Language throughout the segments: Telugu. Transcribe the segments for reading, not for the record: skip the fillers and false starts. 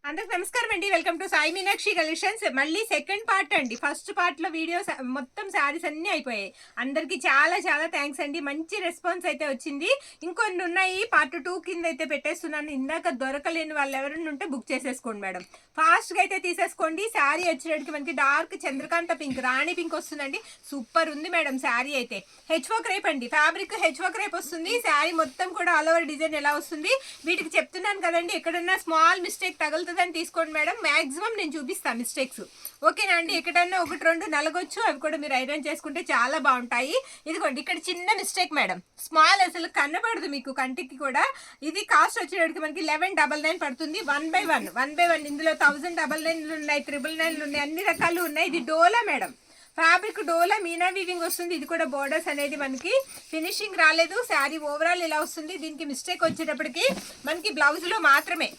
అందరికి నమస్కారం అండి. Welcome to Sai Meenakshi collections. మళ్ళీ సెకండ్ పార్ట్ అండి. ఫస్ట్ పార్ట్ లో వీడియోస్ మొత్తం శారీస్ అన్ని అయిపోయాయి. అందరికి చాలా చాలా థ్యాంక్స్ అండి. మంచి రెస్పాన్స్ అయితే వచ్చింది. ఇంకొన్ని ఉన్నాయి, పార్ట్ 2 కింద అయితే పెట్టేస్తున్నాను. ఇందాక దొరకలేని వాళ్ళు ఎవరైనా ఉంటే బుక్ చేసేసుకోండి మేడం. ఫాస్ట్ గా అయితే తీసేసుకోండి. శారీ వచ్చేటికి మనకి డార్క్ చంద్రకాంత పింక్, రాణి పింక్ వస్తుందండి. సూపర్ ఉంది మేడం శారీ అయితే. హెచ్ఓ క్రేప్ అండి, ఫ్యాబ్రిక్ హెచ్ఓ క్రేప్ వస్తుంది. శారీ మొత్తం కూడా ఆల్ ఓవర్ డిజైన్ ఎలా వస్తుంది. వీటికి చెప్తున్నాను కదండి, ఎక్కడన్నా స్మాల్ మిస్టేక్ తగులుతుంది తీసుకోండి మేడం. మాక్సిమం నేను చూపిస్తాను మిస్టేక్స్, ఓకేనా అండి. ఎక్కడన్నా ఒకటి రెండు నలగొచ్చు, అవి కూడా మీరు ఐరన్ చేసుకుంటే చాలా బాగుంటాయి. ఇదిగోండి ఇక్కడ చిన్న మిస్టేక్ మేడం, స్మాల్ అసలు కనబడదు మీకు కంటికి కూడా. ఇది కాస్ట్ వచ్చేటికి మనకి 1199 పడుతుంది. 1 by 1 ఇందులో 1099 ఉన్నాయి, 999 ఉన్నాయి, అన్ని రకాలు ఉన్నాయి. ఇది డోలా మేడం, ఫ్యాబ్రిక్ డోలా మీనా వీవింగ్ వస్తుంది. ఇది కూడా బోర్డర్స్ అనేది మనకి ఫినిషింగ్ రాలేదు. శారీ ఓవరాల్ ఇలా వస్తుంది. దీనికి మిస్టేక్ వచ్చేటప్పటికి మనకి బ్లౌజ్ లో మాత్రమే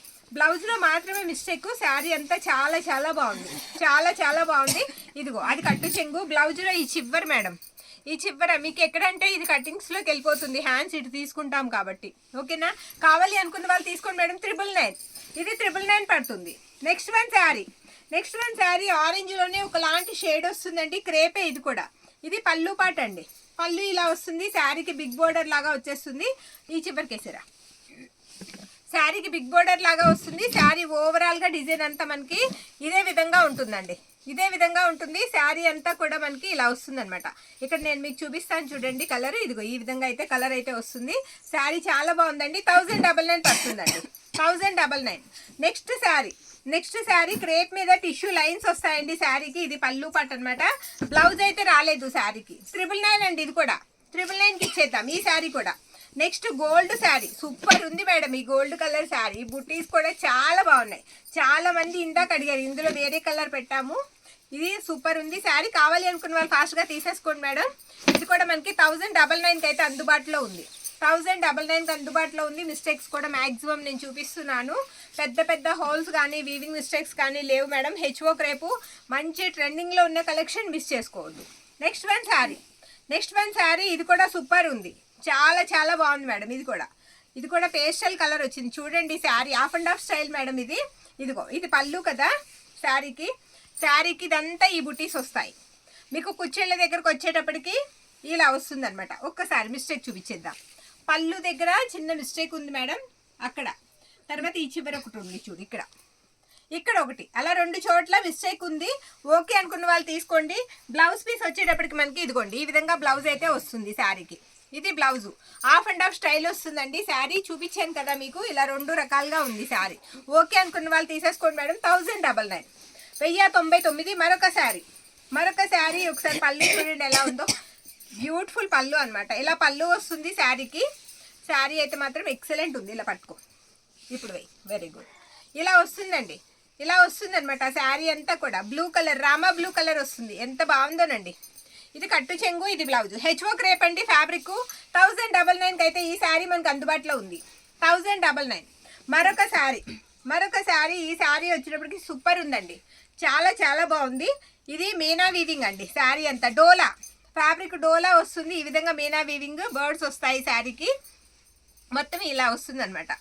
మిస్టేక్. శారీ అంతా చాలా చాలా బాగుంది, చాలా చాలా బాగుంది. ఇదిగో అది కట్టు చెంగు. బ్లౌజ్ లో ఈ చివరి మేడం, ఈ చివర మీకు ఎక్కడంటే ఇది కటింగ్స్ లోకి వెళ్ళిపోతుంది, హ్యాండ్స్ ఇటు తీసుకుంటాం కాబట్టి, ఓకేనా. కావాలి అనుకున్న వాళ్ళు తీసుకోండి మేడం. 999, ఇది 999 పడుతుంది. నెక్స్ట్ వన్ శారీ ఆరెంజ్ లోనే ఒకలాంటి షేడ్ వస్తుందండి, క్రేపే. ఇది కూడా ఇది పళ్ళు పాట అండి. పళ్ళు ఇలా వస్తుంది. శారీకి బిగ్ బోర్డర్ లాగా వచ్చేస్తుంది. ఈ చివరికేసారా శారీకి బిగ్ బోర్డర్ లాగా వస్తుంది. శారీ ఓవరాల్ గా డిజైన్ అంతా మనకి ఇదే విధంగా ఉంటుందండి, ఇదే విధంగా ఉంటుంది. శారీ అంతా కూడా మనకి ఇలా వస్తుంది అనమాట. ఇక్కడ నేను మీకు చూపిస్తాను చూడండి కలర్. ఇదిగో ఈ విధంగా అయితే కలర్ అయితే వస్తుంది. శారీ చాలా బాగుందండి. 1099 పడుతుందండి, 1099. నెక్స్ట్ శారీ క్రేప్ మీద టిష్యూ లైన్స్ వస్తాయండి శారీకి. ఇది పళ్ళు పాట అనమాట. బ్లౌజ్ అయితే రాలేదు శారీకి. 999 అండి. ఇది కూడా 999కి ఇచ్చేద్దాం ఈ శారీ కూడా. నెక్స్ట్ గోల్డ్ శారీ, సూపర్ ఉంది మేడం ఈ గోల్డ్ కలర్ శారీ. బుటీస్ కూడా చాలా బాగున్నాయి. చాలా మంది ఇందాక అడిగారు, ఇందులో వేరే కలర్ పెట్టాము. ఇది సూపర్ ఉంది శారీ. కావాలి అనుకున్న వాళ్ళు ఫాస్ట్ గా తీసేసుకోండి మేడం. ఇది కూడా మనకి 1099కి అయితే అందుబాటులో ఉంది. 1099కి అందుబాటులో ఉంది. మిస్టేక్స్ కూడా మాక్సిమం నేను చూపిస్తున్నాను. పెద్ద పెద్ద హోల్స్ కానీ వీవింగ్ మిస్టేక్స్ కానీ లేవు మేడం. హెచ్ఓ క్రేపు మంచి ట్రెండింగ్ లో ఉన్న కలెక్షన్ మిస్ చేసుకోవద్దు. నెక్స్ట్ వన్ శారీ ఇది కూడా సూపర్ ఉంది, చాలా చాలా బాగుంది మేడం. ఇది కూడా పేస్టల్ కలర్ వచ్చింది చూడండి. Sari half and half style madam. ఇదిగో ఇది పళ్ళు కదా శారీకి ఇదంతా ఈ బుటీస్ వస్తాయి. మీకు కుచ్చేళ్ళ దగ్గరకు వచ్చేటప్పటికి ఇలా వస్తుంది అనమాట. ఒక్కసారి మిస్టేక్ చూపించేద్దాం. పళ్ళు దగ్గర చిన్న మిస్టేక్ ఉంది మేడం అక్కడ. తర్వాత ఈ చివరి ఒకటి ఉంది చూడు, ఇక్కడ ఒకటి, అలా 2 చోట్ల మిస్టేక్ ఉంది. ఓకే అనుకున్న వాళ్ళు తీసుకోండి. బ్లౌజ్ పీస్ వచ్చేటప్పటికి మనకి ఇదిగోండి ఈ విధంగా బ్లౌజ్ అయితే వస్తుంది శారీకి. ఇది blouse half and half style వస్తుందండి. శారీ చూపించాను కదా మీకు, ఇలా 2 రకాలుగా ఉంది శారీ. ఓకే అనుకున్న వాళ్ళు తీసేసుకోండి మేడం. 1099, 1099. మరొక శారీ ఒకసారి పళ్ళు చూడండి ఎలా ఉందో. బ్యూటిఫుల్ పళ్ళు అనమాట. ఇలా పళ్ళు వస్తుంది శారీకి. శారీ అయితే మాత్రం ఎక్సలెంట్ ఉంది. ఇలా పట్టుకో, ఇప్పుడు వెరీ గుడ్. ఇలా వస్తుందండి, ఇలా వస్తుంది అనమాట. శారీ అంతా కూడా blue colour, Rama blue colour వస్తుంది. ఎంత బాగుందోనండి. ఇది కట్టు చెంగు, ఇది బ్లౌజ్. హెచ్ఓ క్రేప్ అండి ఫ్యాబ్రిక్. 1099కి అయితే ఈ శారీ మనకు అందుబాటులో ఉంది. 1099. మరొక శారీ ఈ శారీ వచ్చేటప్పటికి సూపర్ ఉందండి, చాలా చాలా బాగుంది. ఇది మీనా వీవింగ్ అండి. శారీ అంతా డోలా ఫ్యాబ్రిక్, డోలా వస్తుంది. ఈ విధంగా మీనా వీవింగ్ బర్డ్స్ వస్తాయి శారీకి. మొత్తం ఇలా వస్తుంది అనమాట,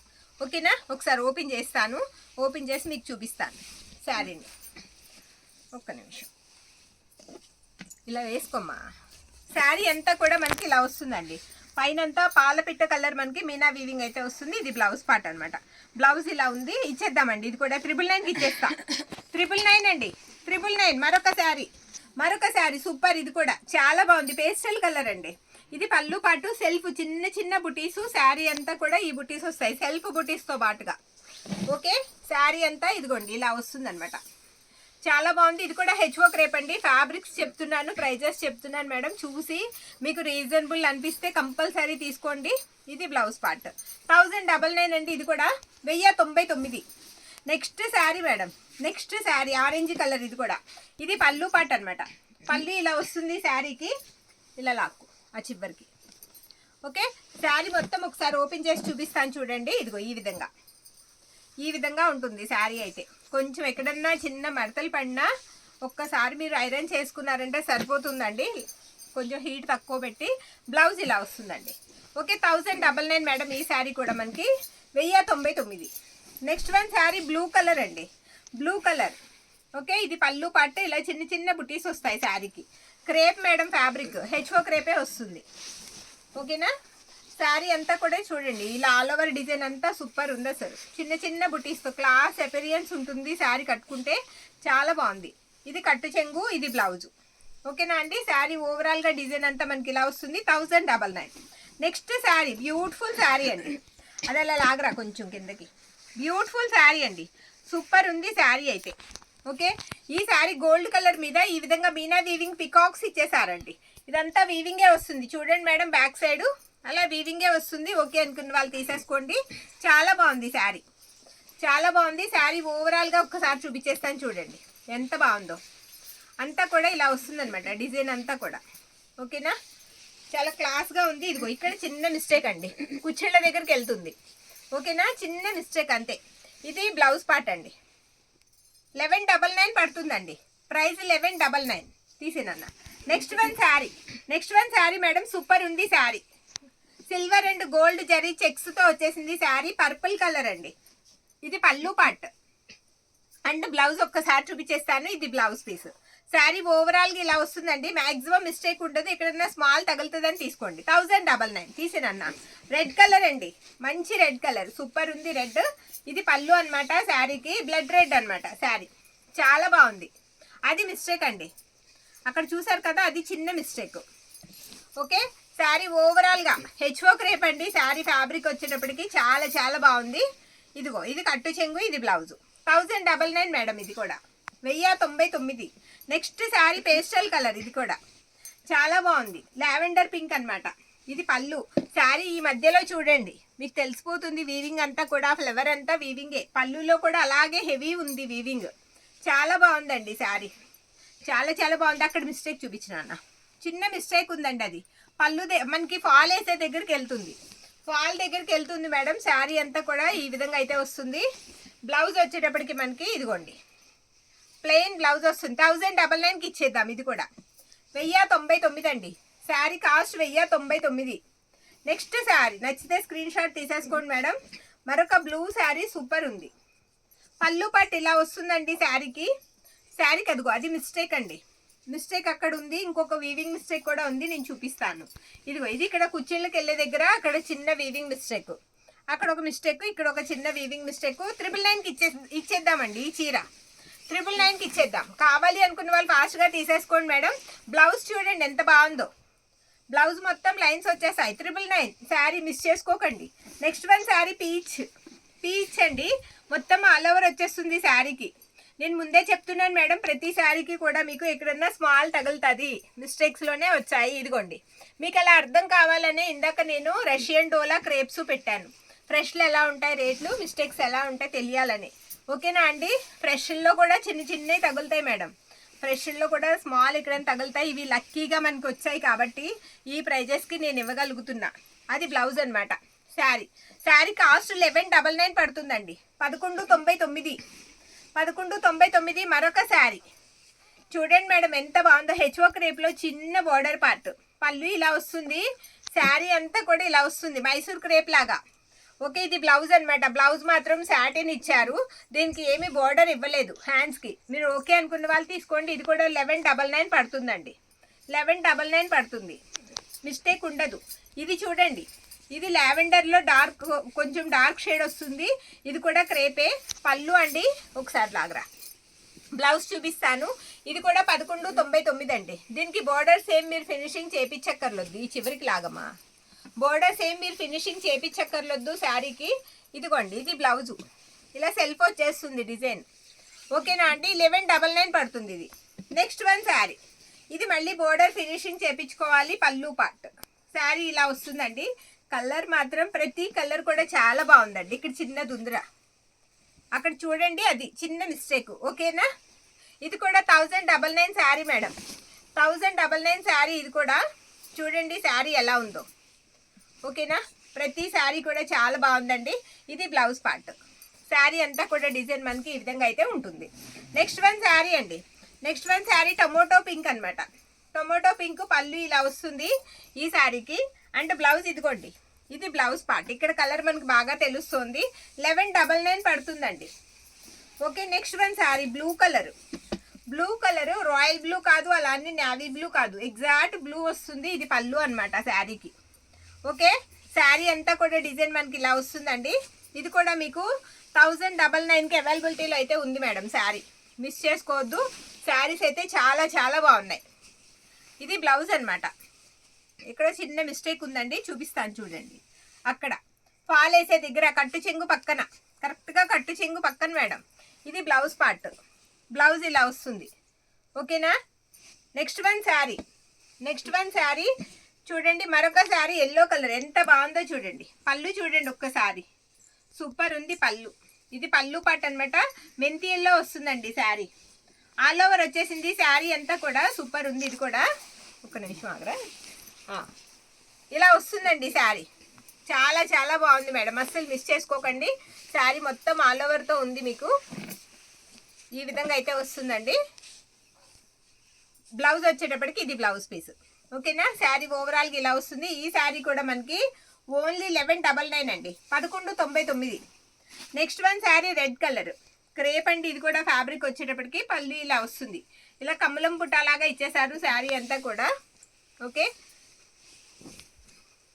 ఓకేనా. ఒకసారి ఓపెన్ చేస్తాను, ఓపెన్ చేసి మీకు చూపిస్తాను శారీని. ఒక్క నిమిషం, ఇలా వేసుకోమ్మా. శారీ అంతా కూడా మనకి ఇలా వస్తుందండి. పైనంతా పాలపిట్ట కలర్ మనకి మీనా వీవింగ్ అయితే వస్తుంది. ఇది బ్లౌజ్ పార్ట్ అనమాట. బ్లౌజ్ ఇలా ఉంది. ఇచ్చేద్దామండి. ఇది కూడా 999కి ఇచ్చేస్తా. 999 అండి, 999. మరొక శారీ సూపర్. ఇది కూడా చాలా బాగుంది, పేస్టల్ కలర్ అండి. ఇది పళ్ళు పాటు సెల్ఫ్ చిన్న చిన్న బుటీసు. శారీ అంతా కూడా ఈ బుటీస్ వస్తాయి సెల్ఫ్ బుటీస్తో పాటుగా. ఓకే, శారీ అంతా ఇదిగోండి ఇలా వస్తుంది అనమాట. చాలా బాగుంది. ఇది కూడా హెచ్ఓ క్రేప్ అండి. ఫ్యాబ్రిక్స్ చెప్తున్నాను, ప్రైజెస్ చెప్తున్నాను మేడం. చూసి మీకు రీజనబుల్ అనిపిస్తే కంపల్సరీ తీసుకోండి. ఇది బ్లౌజ్ పార్ట్. 1099 అండి. ఇది కూడా 1099. Next sari madam, next sari orange colour. ఇది కూడా ఇది పళ్ళు పార్ట్ అనమాట. పళ్ళు ఇలా వస్తుంది శారీకి, ఇలా లాక్కు ఆ చివరికి. ఓకే, శారీ మొత్తం ఒకసారి ఓపెన్ చేసి చూపిస్తాను చూడండి. ఇదిగో ఈ విధంగా ఉంటుంది శారీ అయితే. కొంచెం ఎక్కడన్నా చిన్న మడతలు పడినా ఒక్కసారి మీరు ఐరన్ చేసుకున్నారంటే సరిపోతుందండి. కొంచెం హీట్ తక్కువ పెట్టి. బ్లౌజ్ ఇలా వస్తుందండి. Okay, 1099 madam. ఈ శారీ కూడా మనకి 1099. Next one sari blue colour అండి. Blue colour. ఓకే, ఇది పళ్ళు పార్ట్. ఇలా చిన్న చిన్న బుటీస్ వస్తాయి శారీకి. క్రేప్ మేడం ఫ్యాబ్రిక్, హెచ్ఓ క్రేపే వస్తుంది. ఓకేనా, శారీ అంతా కూడా చూడండి ఇలా ఆల్ ఓవర్ డిజైన్ అంతా సూపర్ ఉంది అసలు. చిన్న చిన్న బుటీస్తో క్లాస్ అపిరియన్స్ ఉంటుంది శారీ కట్టుకుంటే, చాలా బాగుంది. ఇది కట్టు చెంగు, ఇది బ్లౌజు. ఓకేనా అండి, శారీ ఓవరాల్గా డిజైన్ అంతా మనకి ఇలా వస్తుంది. 1099. నెక్స్ట్ శారీ బ్యూటిఫుల్ శారీ అండి. అది అలా లాగరా కొంచెం కిందకి. బ్యూటిఫుల్ శారీ అండి, సూపర్ ఉంది శారీ అయితే. ఓకే, ఈ శారీ గోల్డ్ కలర్ మీద ఈ విధంగా మీనా వీవింగ్ పికాక్స్ ఇచ్చేసారండి. ఇదంతా వీవింగే వస్తుంది చూడండి మేడం, బ్యాక్ సైడ్ అలా వీవింగే వస్తుంది. ఓకే అనుకున్న వాళ్ళు తీసేసుకోండి. చాలా బాగుంది శారీ, చాలా బాగుంది శారీ. ఓవరాల్గా ఒక్కసారి చూపించేస్తాను చూడండి ఎంత బాగుందో. అంతా కూడా ఇలా వస్తుంది అనమాట డిజైన్ అంతా కూడా. ఓకేనా, చాలా క్లాస్గా ఉంది. ఇదిగో ఇక్కడ చిన్న మిస్టేక్ అండి, కుచ్చెళ్ళ దగ్గరికి వెళ్తుంది. ఓకేనా, చిన్న మిస్టేక్ అంతే. ఇది బ్లౌజ్ పార్ట్ అండి. 1199 పడుతుందండి, ప్రైస్ 1199. తీసేనన్న. Next one sari madam, super ఉంది sari. Silver and gold zari చెక్స్తో వచ్చేసింది శారీ. పర్పుల్ కలర్ అండి. ఇది పళ్ళు పార్ట్ అండ్ బ్లౌజ్ ఒక్కసారి చూపించేస్తాను. ఇది బ్లౌజ్ పీస్. శారీ ఓవరాల్గా ఇలా వస్తుందండి. మ్యాక్సిమం మిస్టేక్ ఉండదు, ఎక్కడన్నా స్మాల్ తగులుతుందని తీసుకోండి. 1099. తీసేనన్న. రెడ్ కలర్ అండి, మంచి రెడ్ కలర్, సూపర్ ఉంది రెడ్. ఇది పళ్ళు అనమాట శారీకి, బ్లడ్ రెడ్ అనమాట శారీ. చాలా బాగుంది. అది మిస్టేక్ అండి, అక్కడ చూసారు కదా, అది చిన్న మిస్టేక్. ఓకే, శారీ ఓవరాల్గా హెచ్ఓ క్రేప్ అండి. శారీ ఫ్యాబ్రిక్ వచ్చేటప్పటికి చాలా చాలా బాగుంది. ఇదిగో ఇది కట్టు చెంగు, ఇది బ్లౌజు. 1099 మేడం, ఇది కూడా 1099. నెక్స్ట్ శారీ పేస్టల్ కలర్, ఇది కూడా చాలా బాగుంది. లావెండర్ పింక్ అనమాట. ఇది పళ్ళు. శారీ ఈ మధ్యలో చూడండి మీకు తెలిసిపోతుంది, వీవింగ్ అంతా కూడా ఫ్లవర్ అంతా వీవింగే. పళ్ళులో కూడా అలాగే హెవీ ఉంది వీవింగ్. చాలా బాగుందండి శారీ, చాలా చాలా బాగుంది. అక్కడ మిస్టేక్ చూపించిన అన్న, చిన్న మిస్టేక్ ఉందండి. అది పళ్ళు మనకి ఫాల్ వేసే దగ్గరికి వెళ్తుంది, ఫాల్ దగ్గరికి వెళ్తుంది మేడం. శారీ అంతా కూడా ఈ విధంగా అయితే వస్తుంది. బ్లౌజ్ వచ్చేటప్పటికి మనకి ఇదిగోండి ప్లెయిన్ బ్లౌజ్ వస్తుంది. 1099కి ఇచ్చేద్దాం. ఇది కూడా 1099 అండి. శారీ కాస్ట్ 1099. నెక్స్ట్ శారీ నచ్చితే స్క్రీన్ షాట్ తీసేసుకోండి మేడం. మరొక బ్లూ శారీ సూపర్ ఉంది. పళ్ళు పట్టు ఇలా వస్తుందండి శారీకి. శారీకి అదిగో అది మిస్టేక్ అండి, మిస్టేక్ అక్కడ ఉంది. ఇంకొక వీవింగ్ మిస్టేక్ కూడా ఉంది, నేను చూపిస్తాను. ఇదిగో ఇది ఇక్కడ కుర్చీళ్ళకి వెళ్ళే దగ్గర అక్కడ చిన్న వీవింగ్ మిస్టేక్, అక్కడ ఒక మిస్టేక్, ఇక్కడ ఒక చిన్న వీవింగ్ మిస్టేక్. 999కి ఇచ్చేద్దామండి. ఈ చీర 999కి ఇచ్చేద్దాం. కావాలి అనుకున్న వాళ్ళు ఫాస్ట్గా తీసేసుకోండి మేడం. బ్లౌజ్ చూడండి ఎంత బాగుందో, బ్లౌజ్ మొత్తం లైన్స్ వచ్చేసాయి. 999 శారీ మిస్ చేసుకోకండి. నెక్స్ట్ వన్ శారీ పీచ్ అండి, మొత్తం ఆల్ ఓవర్ వచ్చేస్తుంది శారీకి. నేను ముందే చెప్తున్నాను మేడం, ప్రతి శారీకి కూడా మీకు ఎక్కడన్నా స్మాల్ తగులుతుంది, మిస్టేక్స్లోనే వచ్చాయి. ఇదిగోండి మీకు అలా అర్థం కావాలనే ఇందాక నేను రష్యన్ డోలా క్రేప్స్ పెట్టాను. ఫ్రెష్లు ఎలా ఉంటాయి రేట్లు, మిస్టేక్స్ ఎలా ఉంటాయి తెలియాలని. ఓకేనా అండి, ఫ్రెష్ల్లో కూడా చిన్న చిన్నవి తగులుతాయి మేడం. ఫ్రెష్ల్లో కూడా స్మాల్ ఎక్కడైనా తగులుతాయి. ఇవి లక్కీగా మనకు వచ్చాయి కాబట్టి ఈ ప్రైజెస్కి నేను ఇవ్వగలుగుతున్నా. అది బ్లౌజ్ అనమాట. శారీ కాస్ట్ 1199 పడుతుందండి. 1199. మరొక శారీ చూడండి మేడం ఎంత బాగుందో. హెచ్ఓ క్రేప్లో చిన్న బోర్డర్ పార్ట్, పళ్ళు ఇలా వస్తుంది. శారీ అంతా కూడా ఇలా వస్తుంది మైసూర్ క్రేప్ లాగా. ఓకే, ఇది బ్లౌజ్ అనమాట. బ్లౌజ్ మాత్రం సాటిన్ ఇచ్చారు, దీనికి ఏమీ బోర్డర్ ఇవ్వలేదు హ్యాండ్స్కి. మీరు ఓకే అనుకున్న వాళ్ళు తీసుకోండి. ఇది కూడా 1199 పడుతుందండి. 1199 పడుతుంది, మిస్టేక్ ఉండదు. ఇది చూడండి, ఇది లావెండర్లో డార్క్, కొంచెం డార్క్ షేడ్ వస్తుంది. ఇది కూడా క్రేపే. పళ్ళు అండి ఒకసారి లాగరా, బ్లౌజ్ చూపిస్తాను. ఇది కూడా 1199 అండి. దీనికి బోర్డర్ సేమ్ మీరు ఫినిషింగ్ చేయించక్కర్లేదు. ఈ చివరికి లాగమా, బోర్డర్ సేమ్ మీరు ఫినిషింగ్ చేయించక్కర్లేదు శారీకి. ఇదిగోండి ఇది బ్లౌజు, ఇలా సెల్ఫ్ వచ్చేస్తుంది డిజైన్. ఓకేనా అండి, 1199 పడుతుంది ఇది. నెక్స్ట్ వన్ శారీ, ఇది మళ్ళీ బోర్డర్ ఫినిషింగ్ చేయించుకోవాలి. పళ్ళు పార్ట్ శారీ ఇలా వస్తుందండి. కలర్ మాత్రం ప్రతి కలర్ కూడా చాలా బాగుందండి. ఇక్కడ చిన్నది ఉందిరా, అక్కడ చూడండి, అది చిన్న మిస్టేక్. ఓకేనా, ఇది కూడా 1099 శారీ మేడం. 1099 శారీ. ఇది కూడా చూడండి శారీ ఎలా ఉందో. ఓకేనా, ప్రతి శారీ కూడా చాలా బాగుందండి. ఇది బ్లౌజ్ పార్ట్. శారీ అంతా కూడా డిజైన్ మనకి ఈ విధంగా అయితే ఉంటుంది. నెక్స్ట్ వన్ శారీ అండి. Next one sari tomato pink అనమాట. టొమాటో పింక్ పళ్ళు ఇలా వస్తుంది ఈ శారీకి. అండ్ బ్లౌజ్ ఇదిగోండి, ఇది బ్లౌజ్ పార్ట్. ఇక్కడ కలర్ మనకు బాగా తెలుస్తుంది. 1199 పడుతుందండి. Okay, next one sari blue colour. Blue colour royal blue కాదు, అలా అని నావీ బ్లూ కాదు, ఎగ్జాక్ట్ బ్లూ వస్తుంది. ఇది పళ్ళు అనమాట శారీకి. ఓకే, శారీ అంతా కూడా డిజైన్ మనకి ఇలా వస్తుందండి. ఇది కూడా మీకు 1099కి అవైలబిలిటీలో అయితే ఉంది మేడం. శారీ మిస్ చేసుకోవద్దు. శారీస్ అయితే చాలా చాలా బాగున్నాయి. ఇది బ్లౌజ్ అనమాట. ఇక్కడ చిన్న మిస్టేక్ ఉందండి, చూపిస్తాను చూడండి. అక్కడ ఫాల్ వేసే దగ్గర కట్టు చెంగు పక్కన, కరెక్ట్గా కట్టు చెంగు పక్కన మేడం. ఇది బ్లౌజ్ పార్ట్. బ్లౌజ్ ఇలా వస్తుంది. ఓకేనా. Next one sari. Next one sari చూడండి. మరొక శారీ ఎల్లో కలర్, ఎంత బాగుందో చూడండి. పళ్ళు చూడండి ఒక్కసారి, సూపర్ ఉంది పళ్ళు. ఇది పళ్ళు పార్ట్ అనమాట. మెంతి ఎల్లో వస్తుందండి శారీ. ఆల్ ఓవర్ వచ్చేసింది శారీ అంతా కూడా. సూపర్ ఉంది. ఇది కూడా ఒక్క నిమిషం ఆగరా. ఇలా వస్తుందండి శారీ. చాలా చాలా బాగుంది మేడం, అస్సలు మిస్ చేసుకోకండి. శారీ మొత్తం ఆల్ ఓవర్తో ఉంది మీకు. ఈ విధంగా అయితే వస్తుందండి. బ్లౌజ్ వచ్చేటప్పటికి ఇది బ్లౌజ్ పీస్. ఓకేనా. శారీ ఓవరాల్గా ఇలా వస్తుంది. ఈ శారీ కూడా మనకి ఓన్లీ 1199 అండి, 1199. Next one sari red colour crepe అండి. ఇది కూడా ఫ్యాబ్రిక్ వచ్చేటప్పటికి పళ్ళు ఇలా వస్తుంది. ఇలా కమలం పుట్టలాగా ఇచ్చేసారు శారీ అంతా కూడా. ఓకే,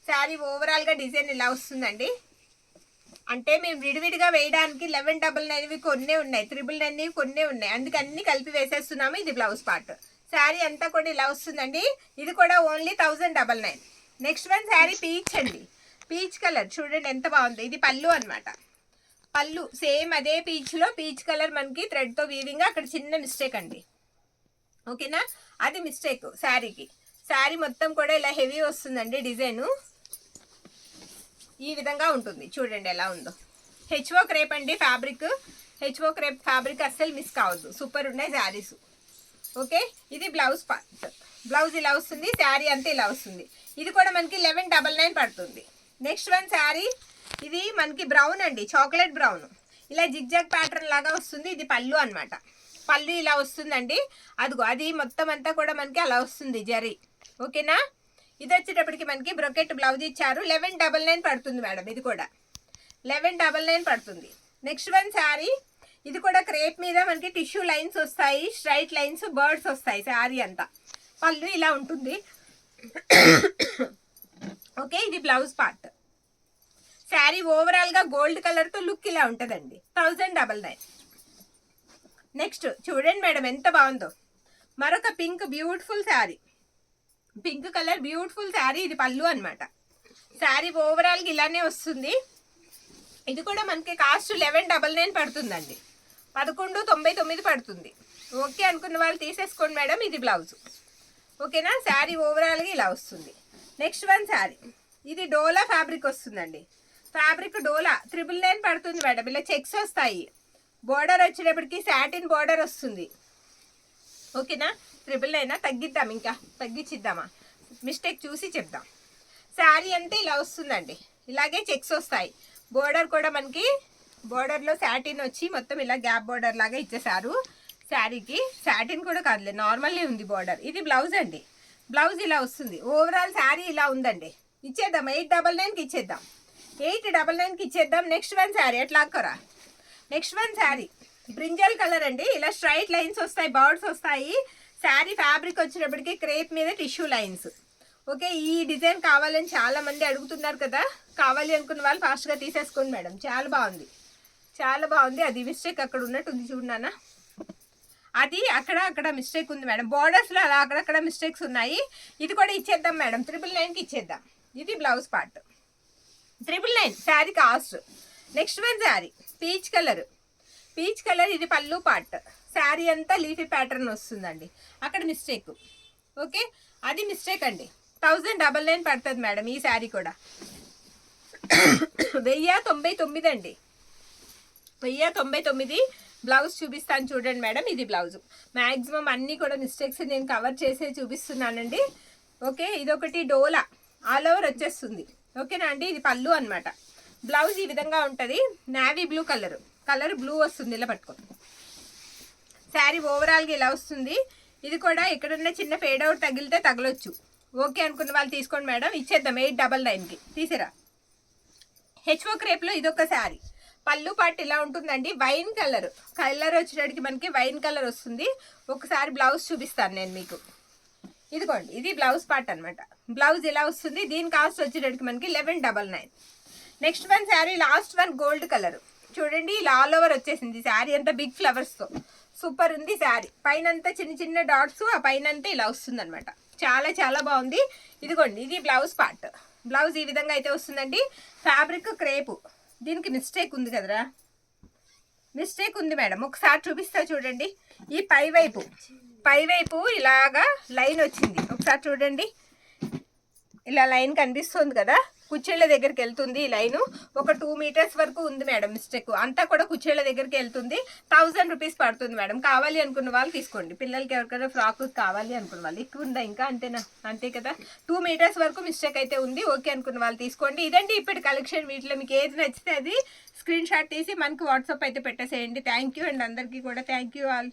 శారీ ఓవరాల్గా డిజైన్ ఇలా వస్తుందండి. అంటే మేము విడివిడిగా వేయడానికి 1199వి కొన్నే ఉన్నాయి, 999వి కొన్నే ఉన్నాయి, అందుకే అన్ని కలిపి వేసేస్తున్నాము. ఇది బ్లౌజ్ పార్ట్. శారీ అంతా కూడా ఇలా వస్తుందండి. ఇది కూడా only 1099. Next one sari peach అండి. పీచ్ కలర్ చూడండి ఎంత బాగుంది. ఇది పళ్ళు అనమాట. పళ్ళు సేమ్ అదే పీచ్లో పీచ్ కలర్ మనకి థ్రెడ్తో వీవింగ్. అక్కడ చిన్న మిస్టేక్ అండి. ఓకేనా, అది మిస్టేక్ శారీకి. శారీ మొత్తం కూడా ఇలా హెవీ వస్తుందండి డిజైను. ఈ విధంగా ఉంటుంది చూడండి ఎలా ఉందో. హెచ్ఓ క్రేప్ అండి ఫ్యాబ్రిక్. హెచ్ఓ క్రేప్ ఫ్యాబ్రిక్ అస్సలు మిస్ కావద్దు. సూపర్ ఉన్నాయి శారీస్. ఓకే, ఇది బ్లౌజ్ పార్ట్. బ్లౌజ్ ఇలా వస్తుంది. శారీ అంతా ఇలా వస్తుంది. ఇది కూడా మనకి 1199 పడుతుంది. Next one sari. ఇది మనకి బ్రౌన్ అండి, చాక్లెట్ బ్రౌన్. ఇలా జిగ్జాగ్ ప్యాటర్న్ లాగా వస్తుంది. ఇది పళ్ళు అనమాట. పళ్ళు ఇలా వస్తుందండి. అదిగో అది మొత్తం అంతా కూడా మనకి అలా వస్తుంది జరీ. ఓకేనా. ఇది వచ్చేటప్పటికి మనకి బ్రొకెట్ బ్లౌజ్ ఇచ్చారు. 1199 పడుతుంది మేడం. ఇది కూడా 1199 పడుతుంది. Next one sari. ఇది కూడా క్రేప్ మీద మనకి టిష్యూ లైన్స్ వస్తాయి, స్ట్రైట్ లైన్స్, బర్డ్స్ వస్తాయి శారీ అంతా. పళ్ళు ఇలా ఉంటుంది. ఓకే, ఇది బ్లౌజ్ పార్ట్. శారీ ఓవరాల్గా గోల్డ్ కలర్తో లుక్ ఇలా ఉంటుందండి. 1099. నెక్స్ట్ చూడండి మేడం ఎంత బాగుందో. మరొక pink beautiful sari. Pink colour beautiful sari. ఇది పళ్ళు అనమాట. శారీ ఓవరాల్గా ఇలానే వస్తుంది. ఇది కూడా మనకి కాస్ట్ 1199 పడుతుందండి, 1199 పడుతుంది. ఓకే అనుకున్న వాళ్ళు తీసేసుకోండి మేడం. ఇది బ్లౌజ్. ఓకేనా. శారీ ఓవరాల్గా ఇలా వస్తుంది. Next one sari. ఇది డోలా ఫ్యాబ్రిక్ వస్తుందండి. ఫ్యాబ్రిక్ డోలా 999 పడుతుంది మేడం. ఇలా చెక్స్ వస్తాయి. బోర్డర్ వచ్చేటప్పటికి సాటిన్ బోర్డర్ వస్తుంది. ఓకేనా. 999 తగ్గిద్దాం, ఇంకా తగ్గించిద్దామా, మిస్టేక్ చూసి చెప్దాం. శారీ అంతా ఇలా వస్తుందండి. ఇలాగే చెక్స్ వస్తాయి. బోర్డర్ కూడా మనకి బోర్డర్లో సాటిన్ వచ్చి మొత్తం ఇలా గ్యాప్ బోర్డర్ లాగా ఇచ్చేసారు శారీకి. సాటిన్ కూడా కాదులే, నార్మల్లే ఉంది బోర్డర్. ఇది బ్లౌజ్ అండి. బ్లౌజ్ ఇలా వస్తుంది. ఓవరాల్ శారీ ఇలా ఉందండి. ఇచ్చేద్దాం 899కి ఇచ్చేద్దాం. 899కి ఇచ్చేద్దాం. నెక్స్ట్ వన్ శారీ ఎట్లా అక్కరా. Next one sari brinjal colour అండి. ఇలా స్ట్రైట్ లైన్స్ వస్తాయి, బర్డ్స్ వస్తాయి. శారీ ఫ్యాబ్రిక్ వచ్చినప్పటికీ క్రేప్ మీద టిష్యూ లైన్స్. ఓకే, ఈ డిజైన్ కావాలని చాలా మంది అడుగుతున్నారు కదా. కావాలి అనుకున్న వాళ్ళు ఫాస్ట్గా తీసేసుకోండి మేడం. చాలా బాగుంది, చాలా బాగుంది. అది మిస్టేక్ అక్కడ ఉన్నట్టుంది చూడనా. అది అక్కడ మిస్టేక్ ఉంది మేడం. బోర్డర్స్లో అలా అక్కడక్కడ మిస్టేక్స్ ఉన్నాయి. ఇది కూడా ఇచ్చేద్దాం మేడం. 999కి ఇచ్చేద్దాం. ఇది blouse part. 999 sari cost. Next one sari peach colour. Peach colour ఇది పళ్ళు పార్ట్. శారీ అంతా లీఫీ ప్యాటర్న్ వస్తుందండి. అక్కడ మిస్టేక్. ఓకే, అది మిస్టేక్ అండి. 1099 పడుతుంది మేడం. ఈ శారీ కూడా 1099 అండి. 1099. బ్లౌజ్ చూపిస్తాను చూడండి మేడం. ఇది బ్లౌజ్. మ్యాక్సిమం అన్నీ కూడా మిస్టేక్స్ నేను కవర్ చేసే చూపిస్తున్నానండి. ఓకే, ఇదొకటి డోలా ఆల్ ఓవర్ వచ్చేస్తుంది. ఓకేనా అండి. ఇది పళ్ళు అనమాట. బ్లౌజ్ ఈ విధంగా ఉంటుంది. నావీ బ్లూ కలర్ బ్లూ వస్తుంది. ఇలా పట్టుకో. శారీ ఓవరాల్గా ఇలా వస్తుంది. ఇది కూడా ఎక్కడన్నా చిన్న ఫేడ్ అవుట్ తగిలితే తగలొచ్చు. ఓకే అనుకున్న వాళ్ళు తీసుకోండి మేడం. ఇచ్చేద్దాం 899కి. తీసిరా. హెచ్ఓ క్రేప్లో ఇదొక శారీ. పళ్ళు పాటు ఇలా ఉంటుందండి. వైన్ కలర్ వచ్చేటడికి మనకి వైన్ కలర్ వస్తుంది. ఒకసారి బ్లౌజ్ చూపిస్తాను నేను మీకు. ఇదిగోండి, ఇది బ్లౌజ్ పార్ట్ అనమాట. బ్లౌజ్ ఇలా వస్తుంది. దీని కాస్ట్ వచ్చేటడికి మనకి 1199. Next one sari, last one gold colour చూడండి. ఇలా ఆల్ ఓవర్ వచ్చేసింది శారీ అంతా బిగ్ ఫ్లవర్స్తో. సూపర్ ఉంది శారీ. పైన అంతా చిన్న చిన్న డాట్స్, ఆ పైన అంతా ఇలా వస్తుంది అనమాట. చాలా చాలా బాగుంది. ఇదిగోండి, ఇది బ్లౌజ్ పార్ట్. బ్లౌజ్ ఈ విధంగా అయితే వస్తుందండి. Fabric crepe. దీనికి మిస్టేక్ ఉంది కదరా, మిస్టేక్ ఉంది మేడం. ఒకసారి చూపిస్తా చూడండి. ఈ పైవైపు ఇలాగా లైన్ వచ్చింది. ఒకసారి చూడండి, ఇలా లైన్ కనిపిస్తుంది కదా, కుచ్చేళ్ళ దగ్గరికి వెళ్తుంది ఈ లైను. ఒక 2 మీటర్స్ వరకు ఉంది మేడం మిస్టేక్. అంతా కూడా కుచ్చేళ్ళ దగ్గరికి వెళ్తుంది. 1000 రూపీస్ పడుతుంది మేడం. కావాలి అనుకున్న వాళ్ళు తీసుకోండి. పిల్లలకి ఎవరికైనా ఫ్రాక్ కావాలి అనుకున్న వాళ్ళు. ఎక్కువ ఉందా ఇంకా? అంతేనా? అంతే కదా. 2 మీటర్స్ వరకు మిస్టేక్ అయితే ఉంది. ఓకే అనుకున్న వాళ్ళు తీసుకోండి. ఇదండి ఇప్పటి కలెక్షన్. వీటిలో మీకు ఏది నచ్చితే అది స్క్రీన్ షాట్ తీసి మనకి వాట్సాప్ అయితే పెట్టేసేయండి. థ్యాంక్ యూ అండి అందరికీ కూడా. Thank you all.